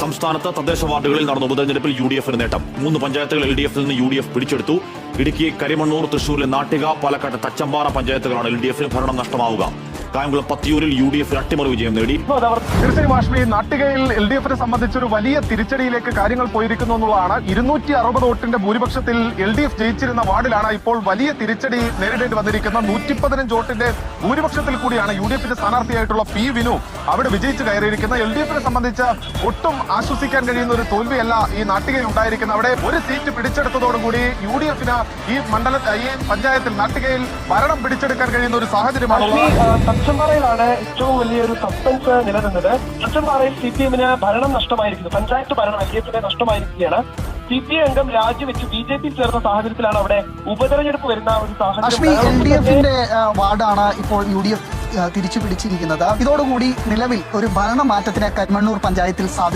സംസ്ഥാനത്ത് തദ്ദേശ വാർഡുകളിൽ നടന്ന ഉപതെരഞ്ഞെടുപ്പിൽ UDF നേട്ടം. 3 പഞ്ചായത്തുകൾ LDF നിന്ന് UDF പിടിച്ചെടുത്തു. ഇടുക്കി, കരിമണ്ണൂർ, തൃശൂരിലെ നാട്ടിക, പാലക്കാട് തച്ചമ്പാറ പഞ്ചായത്തുകളാണ് LDF ഭരണം നഷ്ടമാവുക. കായംകുളം പത്തിയൂരിൽ UDF അട്ടിമറി വിജയം നേടി. തീർച്ചയായും ആഷ്മി, നാട്ടികയിൽ LDF സംബന്ധിച്ചൊരു വലിയ തിരിച്ചടിയിലേക്ക് കാര്യങ്ങൾ പോയിരിക്കുന്നു എന്നുള്ളതാണ്. 260 വോട്ടിന്റെ ഭൂരിപക്ഷത്തിൽ LDF ജയിച്ചിരുന്ന വാർഡിലാണ് ഇപ്പോൾ വലിയ തിരിച്ചടി നേരിടേണ്ടി വന്നിരിക്കുന്ന 115 വോട്ടിന്റെ ഭൂരിപക്ഷത്തിൽ കൂടിയാണ് UDF സ്ഥാനാർത്ഥിയായിട്ടുള്ള P. വിനു അവിടെ വിജയിച്ച് കയറിയിരിക്കുന്നത്. LDF സംബന്ധിച്ച് ഒട്ടും ആശ്വസിക്കാൻ കഴിയുന്ന ഒരു തോൽവിയല്ല ഈ നാട്ടികയിൽ ഉണ്ടായിരിക്കുന്നത്. അവിടെ ഒരു സീറ്റ് പിടിച്ചെടുത്തതോടുകൂടി UDF ഈ പഞ്ചായത്തിൽ നാട്ടികയിൽ ഭരണം പിടിച്ചെടുക്കാൻ കഴിയുന്ന ഒരു സാഹചര്യമാണ്. തച്ചമ്പാറയിലാണ് ഏറ്റവും വലിയൊരു സസ്പെൻസ് നിലനിന്നത്. തച്ചമ്പാറയിൽ CPM ഭരണം നഷ്ടമായിരിക്കുന്നു. പഞ്ചായത്ത് ഭരണം LDF നഷ്ടമായിരിക്കുകയാണ്. CPI അംഗം രാജിവെച്ച് BJP ചേർന്ന സാഹചര്യത്തിലാണ് അവിടെ ഉപതെരഞ്ഞെടുപ്പ് വരുന്ന ഒരു സാഹചര്യം. LDF വാർഡാണ് ഇപ്പോൾ UDF തിരിച്ചു പിടിച്ചിരിക്കുന്നത്. ഇതോടുകൂടി നിലവിൽ ഒരു ഭരണമാറ്റത്തിന് കരിമണ്ണൂർ പഞ്ചായത്തിൽ